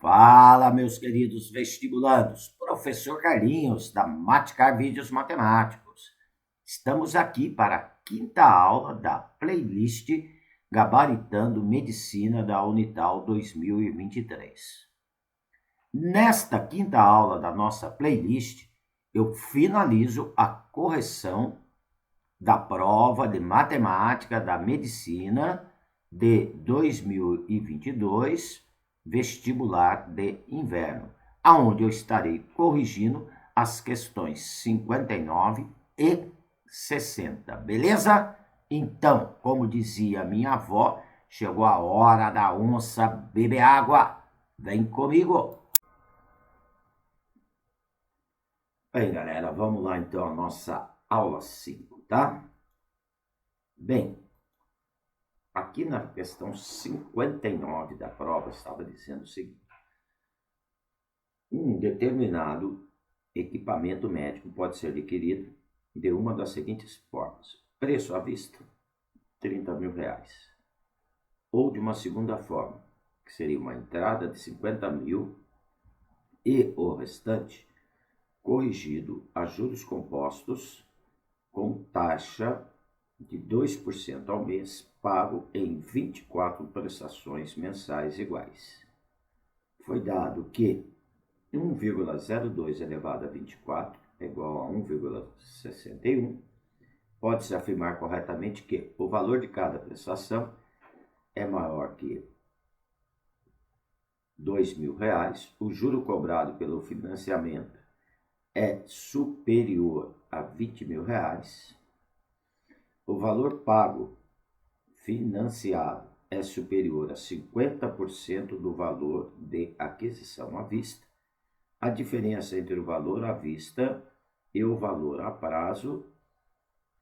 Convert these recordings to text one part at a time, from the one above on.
Fala, meus queridos vestibulandos, professor Carlinhos, da Maticar Vídeos Matemáticos. Estamos aqui para a quinta aula da playlist Gabaritando Medicina da Unital 2023. Nesta quinta aula da nossa playlist, eu finalizo a correção da prova de matemática da medicina de 2022, vestibular de inverno, aonde eu estarei corrigindo as questões 59 e 60, beleza? Então, como dizia minha avó, chegou a hora da onça beber água. Vem comigo! Bem, galera, vamos lá então a nossa aula 5, tá? Bem, aqui na questão 59 da prova estava dizendo o seguinte: um determinado equipamento médico pode ser adquirido de uma das seguintes formas: preço à vista, R$30 mil, ou de uma segunda forma, que seria uma entrada de 50 mil e o restante corrigido a juros compostos com taxa de 2% ao mês, pago em 24 prestações mensais iguais. Foi dado que 1,02 elevado a 24 é igual a 1,61. Pode-se afirmar corretamente que o valor de cada prestação é maior que R$2.000, o juro cobrado pelo financiamento é superior a R$20.000, o valor pago financiado é superior a 50% do valor de aquisição à vista. A diferença entre o valor à vista e o valor a prazo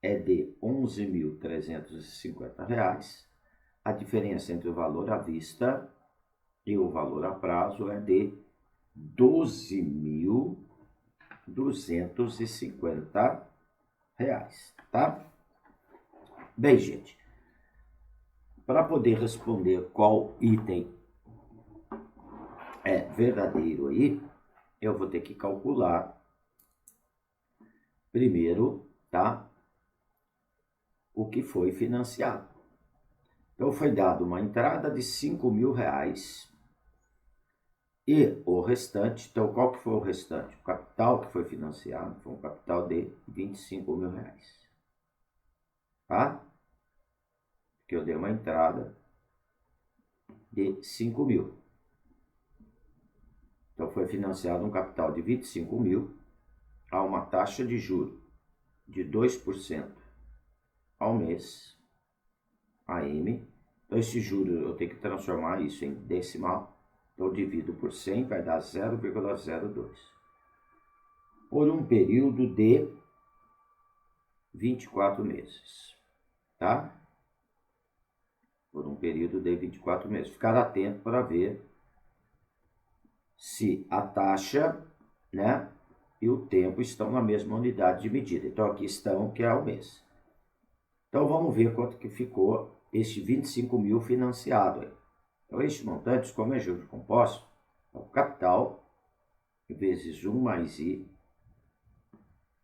é de R$ 11.350. A diferença entre o valor à vista e o valor a prazo é de R$ 12.250, tá? Bem, gente, para poder responder qual item é verdadeiro aí, eu vou ter que calcular primeiro, tá? O que foi financiado. Então, foi dado uma entrada de R$5.000 e o restante, então qual que foi o restante? O capital que foi financiado foi um capital de R$25.000, tá? Que eu dei uma entrada de 5 mil. Então, foi financiado um capital de 25 mil a uma taxa de juro de 2% ao mês, AM. Então, esse juro eu tenho que transformar isso em decimal. Então, eu divido por 100, vai dar 0,02. Por um período de 24 meses, tá? Por um período de 24 meses. Ficar atento para ver se a taxa, né, e o tempo estão na mesma unidade de medida. Então, aqui estão, que é o mês. Então, vamos ver quanto que ficou este 25 mil financiado aí. Então, este montante, como é juros compostos, é o capital vezes 1 mais I,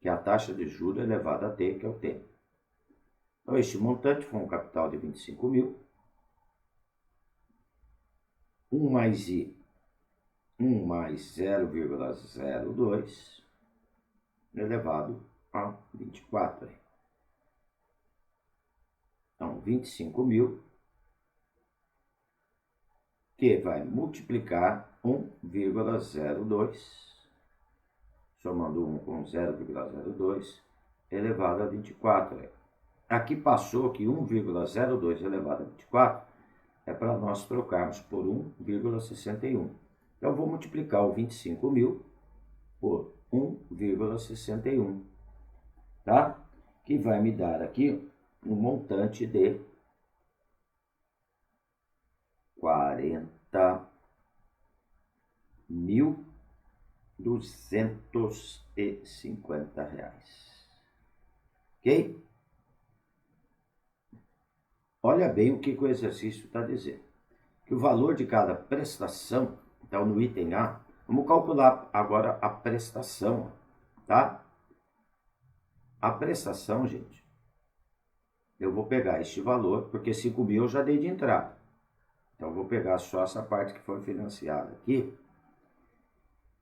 que é a taxa de juros elevada a T, que é o tempo. Então, este montante foi um capital de 25 mil. 1 mais I, 1 mais 0,02 elevado a 24. Então, 25 mil, que vai multiplicar 1,02, somando 1 com 0,02, elevado a 24. Aqui passou que 1,02 elevado a 24 é para nós trocarmos por 1,61. Então, vou multiplicar o 25 mil por 1,61, tá? Que vai me dar aqui um montante de R$40.250. Ok? Olha bem o que o exercício está dizendo. Que o valor de cada prestação Então, no item A, vamos calcular agora a prestação, tá? A prestação, gente, eu vou pegar este valor, porque 5.000 eu já dei de entrada. Então, eu vou pegar só essa parte que foi financiada aqui,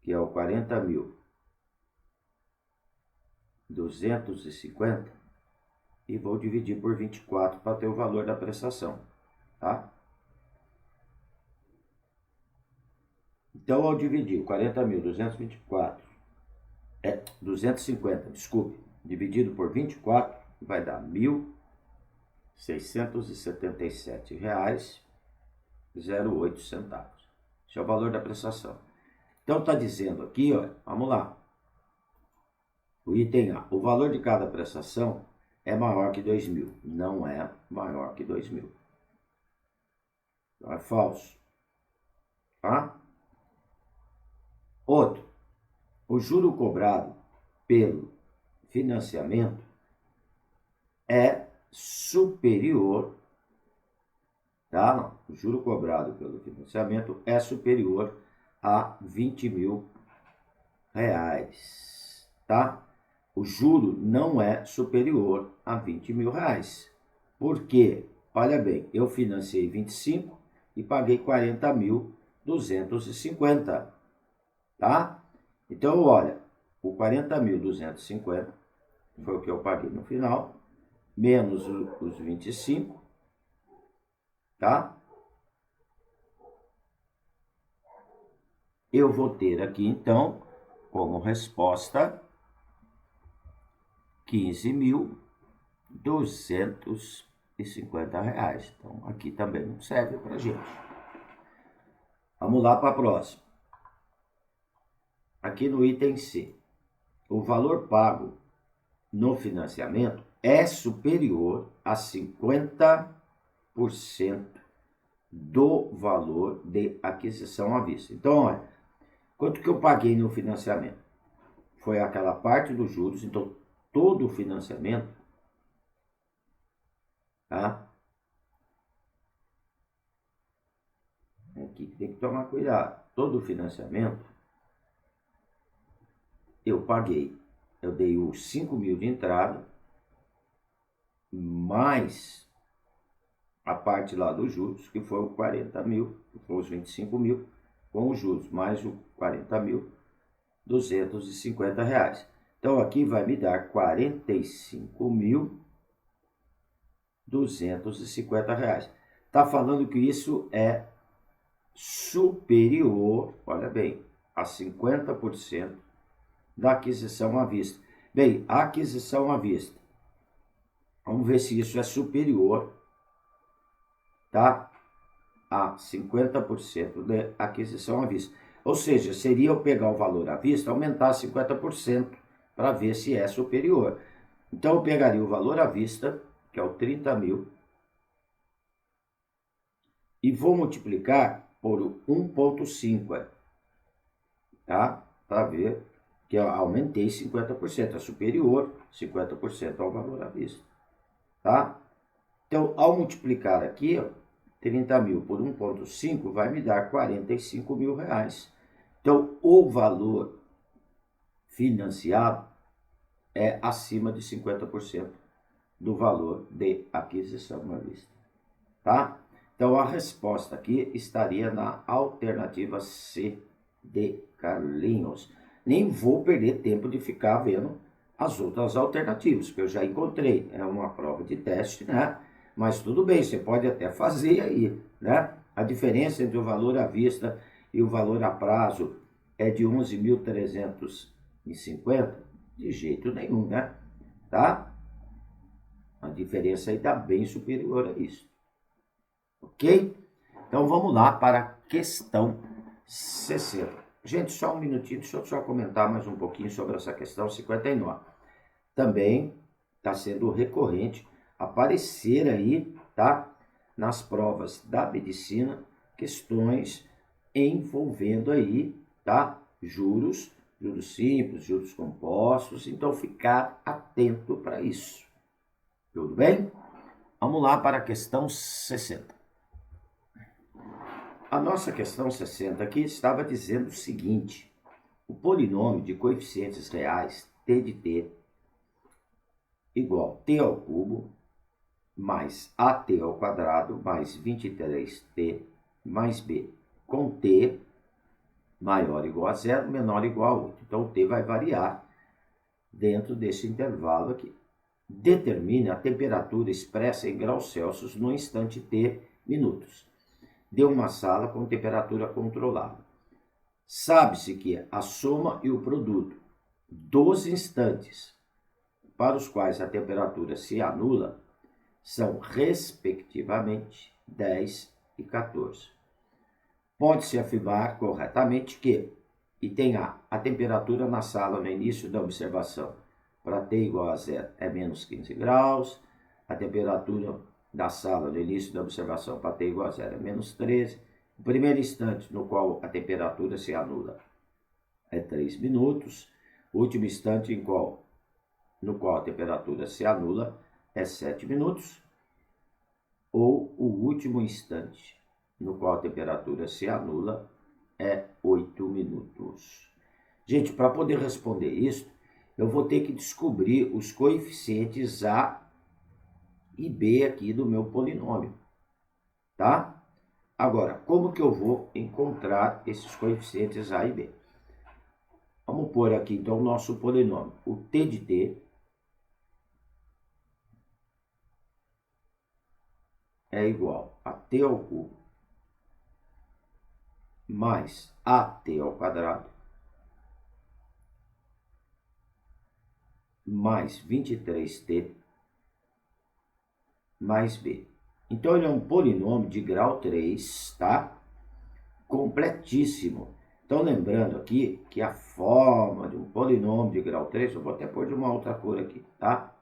que é o 40.250, e vou dividir por 24 para ter o valor da prestação, tá? Então, ao dividir o 250, desculpe, dividido por 24, vai dar R$ 1.677,08. Esse é o valor da prestação. Então, está dizendo aqui, ó, vamos lá. O item A, o valor de cada prestação é maior que 2.000. Não é maior que 2.000. Então, é falso. Tá? Outro, o juro cobrado pelo financiamento é superior, tá? Não, o juro cobrado pelo financiamento é superior a R$ 20.000, tá? O juro não é superior a R$ 20.000. Por quê? Olha bem, eu financiei 25 e paguei 40.250, tá? Então, olha, o 40.250 foi o que eu paguei no final, menos os 25, tá? Eu vou ter aqui, então, como resposta, R$ 15.250. Então, aqui também não serve para gente. Vamos lá para a próxima. Aqui no item C, o valor pago no financiamento é superior a 50% do valor de aquisição à vista. Então, olha, quanto que eu paguei no financiamento? Foi aquela parte dos juros, então todo o financiamento, tá? Aqui tem que tomar cuidado. Todo o financiamento eu paguei. Eu dei os 5.000 de entrada, mais a parte lá dos juros, que foi o 40.000, que foi os 25.000, com os juros, mais o 40.250. Então, aqui vai me dar R$ 45.250. Está falando que isso é superior, olha bem, a 50% da aquisição à vista. Bem, a aquisição à vista, vamos ver se isso é superior, tá? A 50% de aquisição à vista. Ou seja, seria eu pegar o valor à vista, aumentar 50% para ver se é superior. Então, eu pegaria o valor à vista, que é o 30.000, e vou multiplicar por 1,5, tá? Para ver que eu aumentei 50%, é superior 50% ao valor à vista, tá? Então, ao multiplicar aqui, ó, 30.000 por 1,5 vai me dar R$ 45.000. Então, o valor financiado é acima de 50% do valor de aquisição à vista, tá? Então, a resposta aqui estaria na alternativa C de Carlinhos. Nem vou perder tempo de ficar vendo as outras alternativas, que eu já encontrei. É uma prova de teste, né? Mas tudo bem, você pode até fazer aí, né? A diferença entre o valor à vista e o valor a prazo é de 11.350? De jeito nenhum, né? Tá? A diferença aí está bem superior a isso. Ok? Então vamos lá para a questão 60. Gente, só um minutinho, deixa eu só comentar mais um pouquinho sobre essa questão 59. Também está sendo recorrente aparecer aí, tá? Nas provas da medicina, questões envolvendo aí, tá? Juros simples, juros compostos, então ficar atento para isso. Tudo bem? Vamos lá para a questão 60. A nossa questão 60 aqui estava dizendo o seguinte: o polinômio de coeficientes reais t de t igual t ao cubo mais at ao quadrado mais 23t mais b, com t maior ou igual a 0, menor ou igual a 8. Então, o t vai variar dentro desse intervalo aqui. Determine a temperatura expressa em graus Celsius no instante t minutos de uma sala com temperatura controlada. Sabe-se que a soma e o produto dos instantes para os quais a temperatura se anula são, respectivamente, 10 e 14. Pode-se afirmar corretamente que item A, a temperatura na sala no início da observação para t igual a 0 é menos 15 graus, a temperatura da sala no início da observação para t igual a 0 é menos 13, o primeiro instante no qual a temperatura se anula é 3 minutos, o último instante no qual a temperatura se anula é 7 minutos, ou o último instante no qual a temperatura se anula é 8 minutos. Gente, para poder responder isso, eu vou ter que descobrir os coeficientes A e B aqui do meu polinômio, tá? Agora, como que eu vou encontrar esses coeficientes A e B? Vamos pôr aqui, então, o nosso polinômio. O t de t é igual a t ao cubo mais at ao quadrado mais 23t mais b. Então, ele é um polinômio de grau 3, tá? Completíssimo. Então, lembrando aqui que a forma de um polinômio de grau 3, eu vou até pôr de uma outra cor aqui, tá?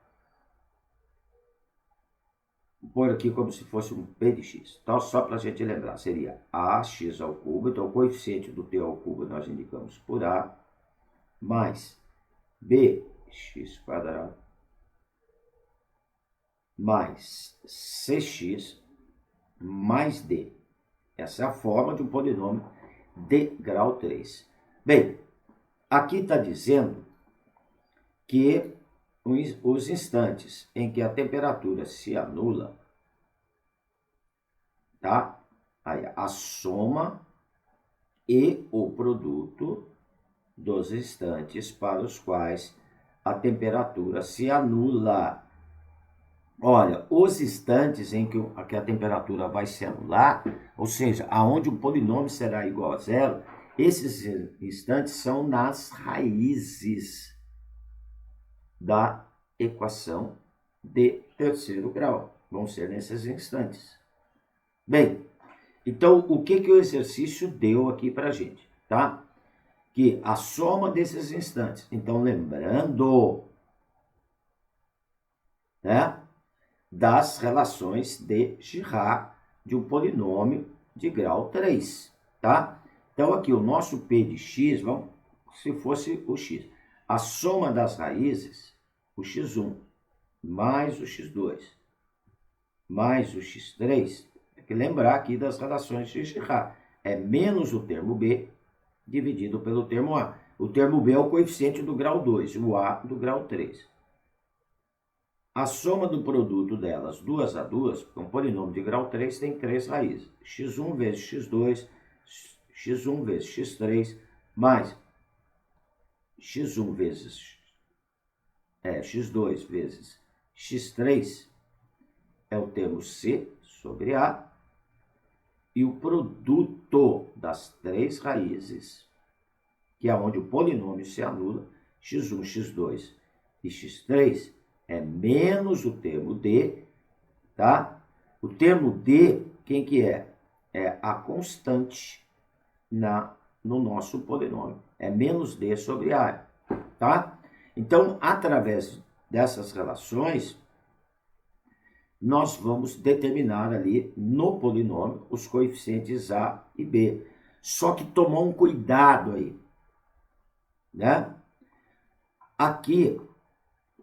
Vou pôr aqui como se fosse um p de x. Então, só para a gente lembrar, seria ax ao cubo, então o coeficiente do t ao cubo nós indicamos por a, mais bx quadrado, mais cx mais d. Essa é a forma de um polinômio de grau 3. Bem, aqui está dizendo que os instantes em que a temperatura se anula, tá? Aí, a soma e o produto dos instantes para os quais a temperatura se anula. Olha, os instantes em que a temperatura vai se anular, ou seja, aonde o polinômio será igual a 0, esses instantes são nas raízes da equação de terceiro grau. Vão ser nesses instantes. Bem, então o que o exercício deu aqui para a gente, tá? Que a soma desses instantes, então lembrando, né, das relações de Girard de um polinômio de grau 3, tá? Então aqui o nosso p de x, vamos, se fosse o x, a soma das raízes, o x1 mais o x2 mais o x3, tem que lembrar aqui das relações de Girard, é menos o termo b dividido pelo termo a. O termo b é o coeficiente do grau 2, o a do grau 3. A soma do produto delas, duas a duas, um polinômio de grau 3 tem 3 raízes. x1 vezes x2, x1 vezes x3, mais x1 vezes x2 vezes x3, é o termo c sobre a, e o produto das 3 raízes, que é onde o polinômio se anula, x1, x2 e x3, é menos o termo d, tá? O termo d, quem que é? É a constante no nosso polinômio. É menos d sobre a, tá? Então, através dessas relações, nós vamos determinar ali no polinômio os coeficientes a e b. Só que tomar um cuidado aí, né? Aqui,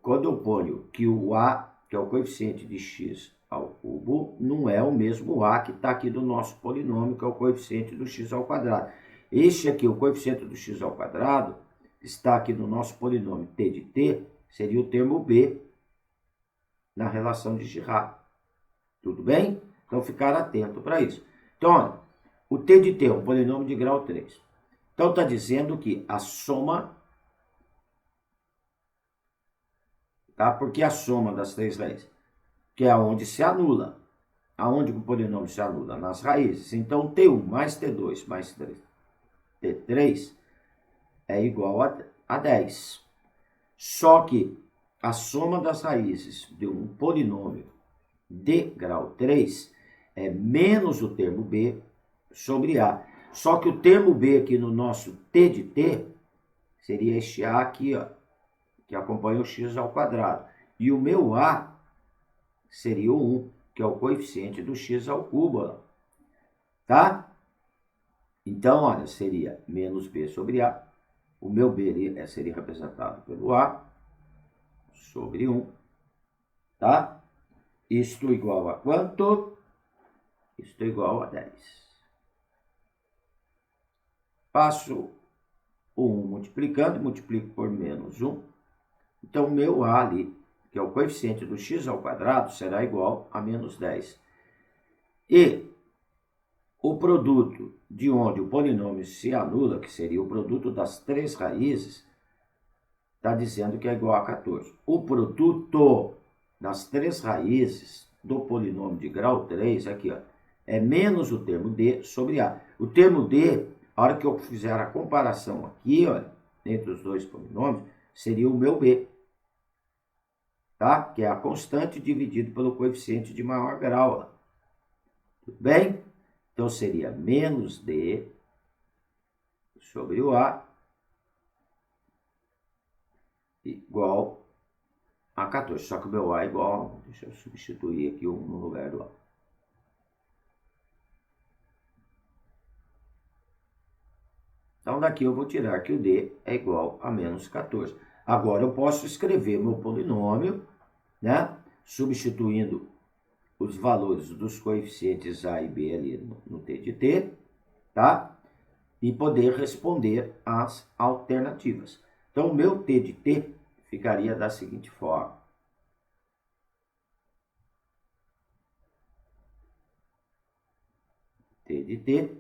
quando eu ponho que o a, que é o coeficiente de x, ao cubo não é o mesmo A que está aqui do nosso polinômio, que é o coeficiente do x ao quadrado. Este aqui, o coeficiente do x ao quadrado, está aqui no nosso polinômio t de t, seria o termo b na relação de Girard. Tudo bem? Então, ficar atento para isso. Então, olha, o t de t é um polinômio de grau 3. Então, está dizendo que a soma, tá? Porque a soma das três raízes, que é onde se anula. Aonde o polinômio se anula? Nas raízes. Então, t1 mais t2 mais t3 é igual a 10. Só que a soma das raízes de um polinômio de grau 3 é menos o termo b sobre a. Só que o termo b aqui no nosso t de t seria este a aqui, ó, que acompanha o x ao quadrado. E o meu a seria o 1, que é o coeficiente do x ao cubo, ó, tá? Então, olha, seria menos b sobre a. O meu b seria representado pelo a sobre 1, tá? Isto igual a quanto? Isto igual a 10. Passo o 1 multiplicando, multiplico por menos 1. Então, o meu a ali, que é o coeficiente do x ao quadrado, será igual a menos 10. E o produto de onde o polinômio se anula, que seria o produto das três raízes, está dizendo que é igual a 14. O produto das três raízes do polinômio de grau 3, aqui, ó, é menos o termo d sobre a. O termo d, a hora que eu fizer a comparação aqui, olha, entre os dois polinômios, seria o meu b, tá? Que é a constante dividido pelo coeficiente de maior grau. Ó. Tudo bem? Então, seria menos d sobre o a igual a 14. Só que o meu a é igual, deixa eu substituir aqui o 1 no lugar do a. Então, daqui eu vou tirar que o d é igual a menos 14. Agora, eu posso escrever meu polinômio, né? Substituindo os valores dos coeficientes a e b ali no t de t, tá? E poder responder as alternativas. Então, o meu t de t ficaria da seguinte forma. T de t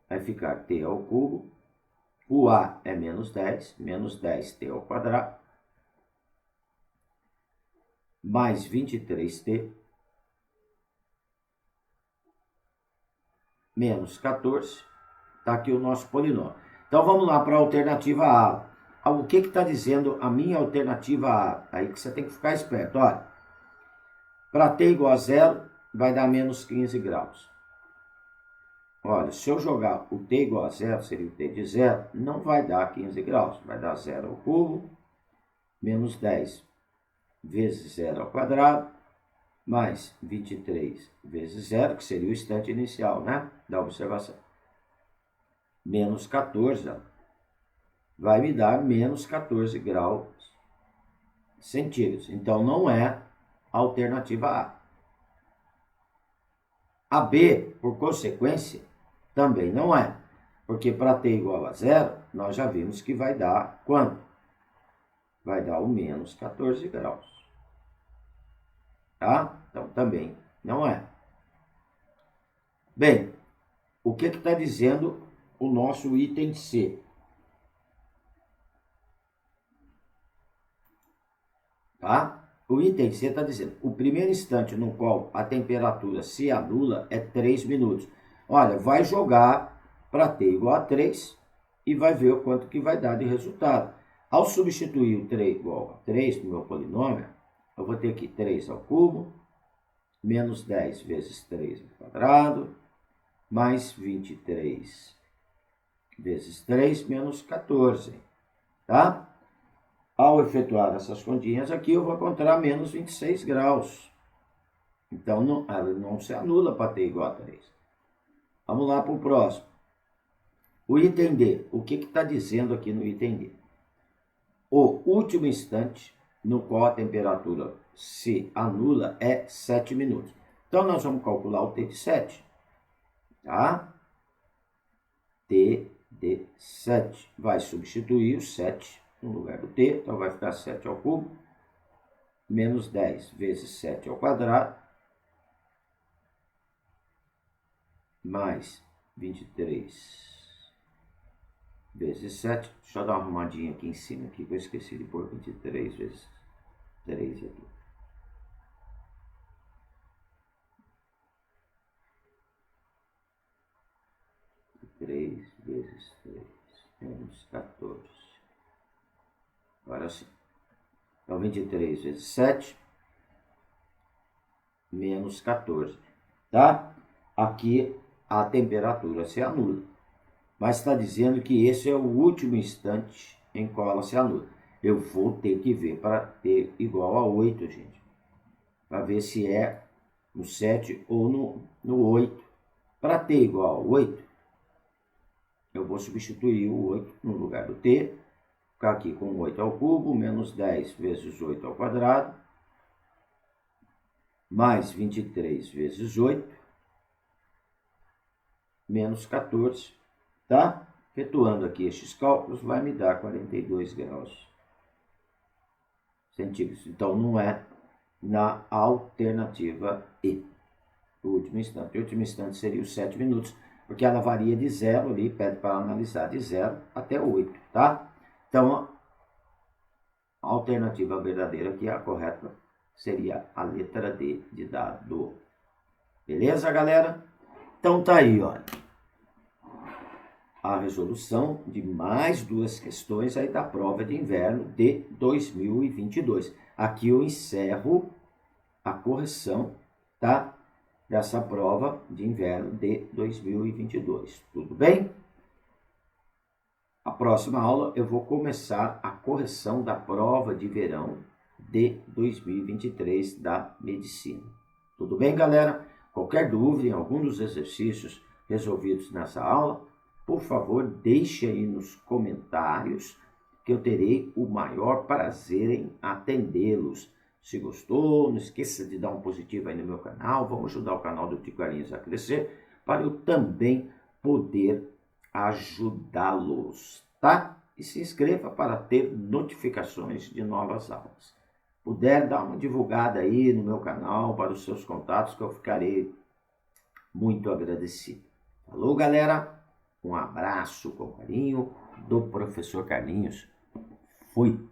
vai ficar t ao cubo. O a é menos 10t ao quadrado, mais 23t, menos 14. Está aqui o nosso polinômio. Então, vamos lá para a alternativa A. O que está dizendo a minha alternativa A? Aí que você tem que ficar esperto. Olha, para t igual a 0, vai dar menos 15 graus. Olha, se eu jogar o t igual a 0, seria o t de 0, não vai dar 15 graus. Vai dar 0 ao cubo, menos 10 vezes 0 ao quadrado, mais 23 vezes 0, que seria o instante inicial, né, da observação. Menos 14, ó, vai me dar menos 14 graus centígrados. Então, não é a alternativa A. A B, por consequência, também não é. Porque para t igual a 0, nós já vimos que vai dar quanto? Vai dar o menos 14 graus. Tá? Então, também não é. Bem, o que está dizendo o nosso item C? Tá? O item C está dizendo, o primeiro instante no qual a temperatura se anula é 3 minutos. Olha, vai jogar para t igual a 3 e vai ver o quanto que vai dar de resultado. Ao substituir o 3 igual a 3 no meu polinômio, eu vou ter aqui 3 ao cubo, menos 10 vezes 3 ao quadrado, mais 23 vezes 3, menos 14, tá? Ao efetuar essas continhas aqui, eu vou encontrar menos 26 graus. Então, ela não se anula para t igual a 3. Vamos lá para o próximo. O item D. O que está dizendo aqui no item D? O último instante no qual a temperatura se anula é 7 minutos. Então, nós vamos calcular o T de 7, tá? T de 7. Vai substituir o 7 no lugar do T, então vai ficar 7 ao cubo, menos 10 vezes 7 ao quadrado, mais 23 vezes 7. Deixa eu dar uma arrumadinha aqui em cima, aqui, que eu esqueci de pôr 23 vezes 3 aqui. 3 vezes 3 menos 14. Agora sim. Então, 23 vezes 7 menos 14. Tá? Aqui a temperatura se anula. Mas está dizendo que esse é o último instante em qual ela se anula. Eu vou ter que ver para ter igual a 8, gente. Para ver se é no 7 ou no 8. Para ter igual a 8, eu vou substituir o 8 no lugar do T. Ficar aqui com 8 ao cubo, menos 10 vezes 8 ao quadrado, mais 23 vezes 8, menos 14, tá? Efetuando aqui estes cálculos, vai me dar 42 graus centígrados. Então, não é na alternativa E. O último instante. O último instante seria os 7 minutos, porque ela varia de 0 ali, pede para analisar de 0 até 8, tá? Então, a alternativa verdadeira, que é a correta, seria a letra D de dado. Beleza, galera? Então tá aí, olha. A resolução de mais 2 questões aí da prova de inverno de 2022. Aqui eu encerro a correção, tá? Dessa prova de inverno de 2022. Tudo bem? A próxima aula eu vou começar a correção da prova de verão de 2023 da medicina. Tudo bem, galera? Qualquer dúvida em algum dos exercícios resolvidos nessa aula, por favor, deixe aí nos comentários que eu terei o maior prazer em atendê-los. Se gostou, não esqueça de dar um positivo aí no meu canal. Vamos ajudar o canal do Tio Carlinhos a crescer para eu também poder ajudá-los, tá? E se inscreva para ter notificações de novas aulas. Puder dar uma divulgada aí no meu canal para os seus contatos, que eu ficarei muito agradecido. Falou, galera? Um abraço com carinho do professor Carlinhos. Fui!